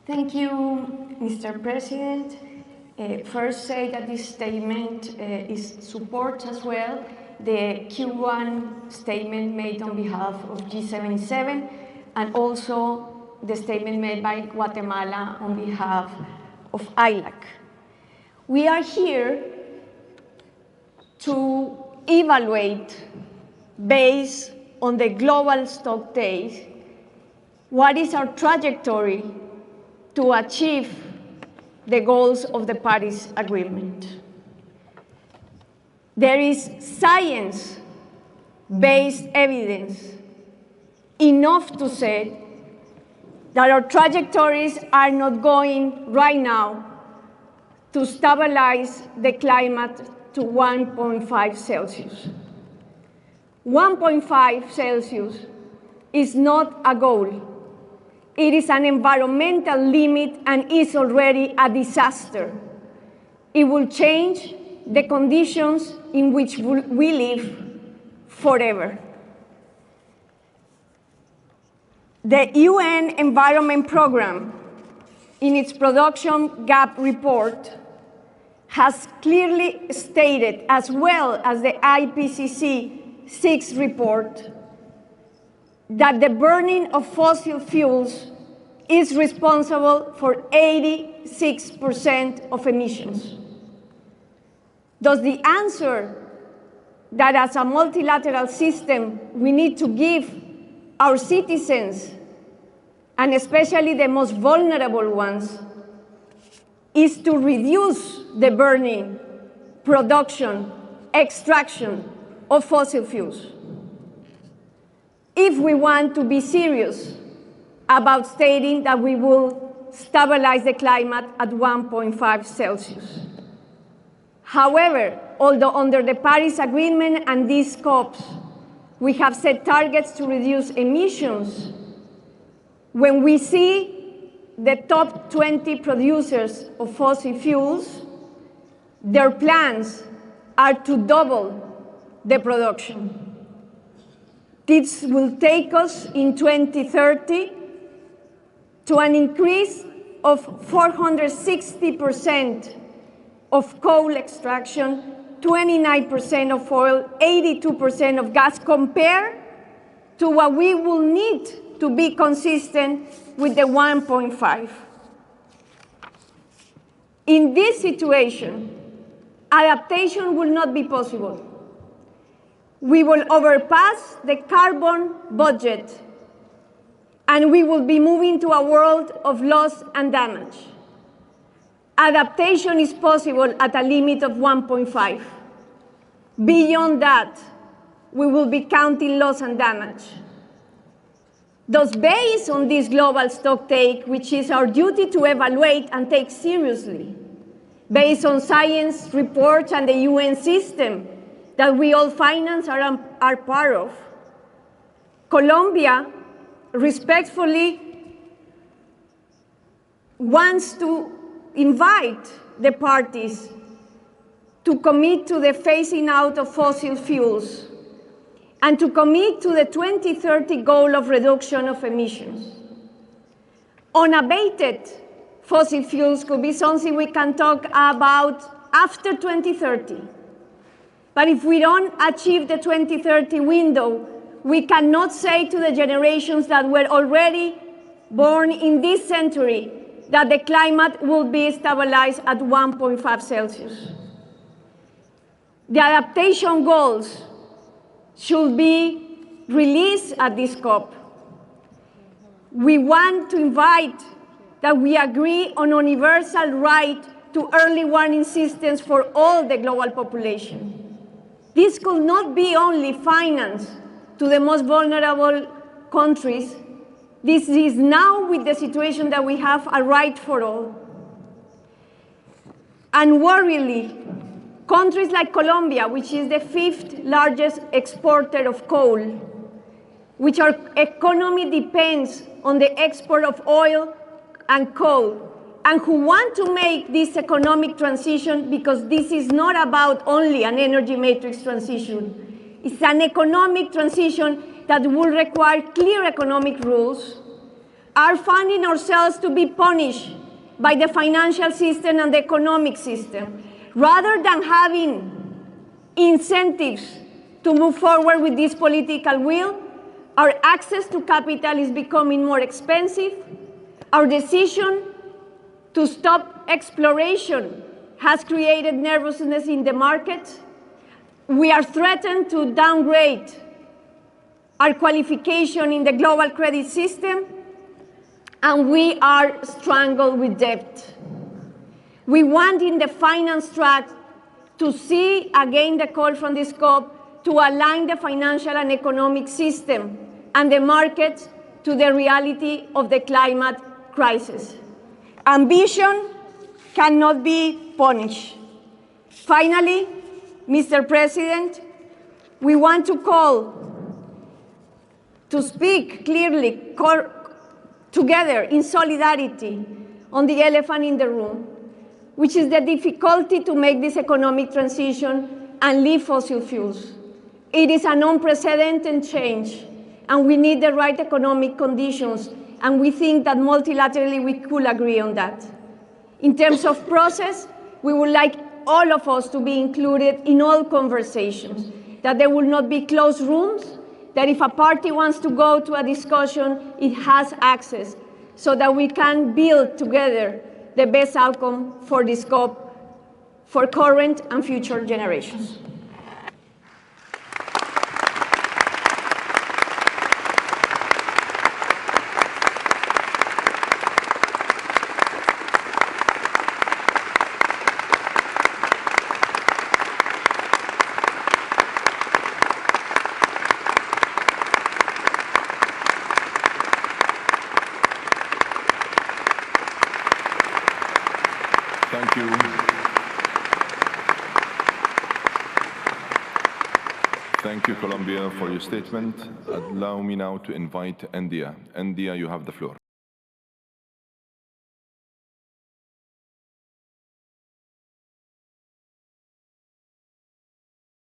Thank you, Mr. President. First, say that this statement supports as well the Q1 statement made on behalf of G77 and also the statement made by Guatemala on behalf of ILAC. We are here to evaluate, based on the global stock take, what is our trajectory to achieve the goals of the Paris Agreement. There is science-based evidence enough to say that our trajectories are not going right now to stabilize the climate to 1.5 Celsius. 1.5 Celsius is not a goal. It is an environmental limit and is already a disaster. It will change the conditions in which we live forever. The UN Environment Programme, in its production gap report, has clearly stated, as well as the IPCC 6 report, that the burning of fossil fuels is responsible for 86% of emissions. Thus, the answer that as a multilateral system we need to give our citizens, and especially the most vulnerable ones, is to reduce the burning, production, extraction of fossil fuels. If we want to be serious about stating that we will stabilize the climate at 1.5 Celsius. However, although under the Paris Agreement and these COPs, we have set targets to reduce emissions, when we see the top 20 producers of fossil fuels, their plans are to double the production. This will take us in 2030 to an increase of 460% of coal extraction, 29% of oil, 82% of gas, compared to what we will need to be consistent with the 1.5. In this situation, adaptation will not be possible. We will overpass the carbon budget, and we will be moving to a world of loss and damage. Adaptation is possible at a limit of 1.5. Beyond that, we will be counting loss and damage. Thus, based on this global stocktake, which is our duty to evaluate and take seriously, based on science reports and the UN system that we all finance are part of, Colombia respectfully wants to invite the parties to commit to the phasing out of fossil fuels and to commit to the 2030 goal of reduction of emissions. Unabated fossil fuels could be something we can talk about after 2030. But if we don't achieve the 2030 window, we cannot say to the generations that were already born in this century that the climate will be stabilized at 1.5 Celsius. The adaptation goals should be released at this COP. We want to invite that we agree on universal right to early warning systems for all the global population. This could not be only financed to the most vulnerable countries. This is now, with the situation that we have, a right for all. Unworryingly, countries like Colombia, which is the 5th largest exporter of coal, which our economy depends on the export of oil and coal, and who want to make this economic transition, because this is not about only an energy matrix transition. It's an economic transition that will require clear economic rules. are finding ourselves to be punished by the financial system and the economic system, rather than having incentives to move forward with this political will. Our access to capital is becoming more expensive. Our decision to stop exploration has created nervousness in the market. We are threatened to downgrade our qualification in the global credit system, and we are strangled with debt. We want in the finance track to see again the call from the scope to align the financial and economic system and the market to the reality of the climate crisis. Ambition cannot be punished. Finally, Mr. President, we want to call to speak clearly together in solidarity on the elephant in the room, which is the difficulty to make this economic transition and leave fossil fuels. It is an unprecedented change, and we need the right economic conditions, and we think that multilaterally we could agree on that. In terms of process, we would like all of us to be included in all conversations, that there will not be closed rooms, that if a party wants to go to a discussion, it has access, so that we can build together the best outcome for the scope for current and future generations. Thank you. Thank you, Colombia, for your statement. Allow me now to invite India. India, you have the floor.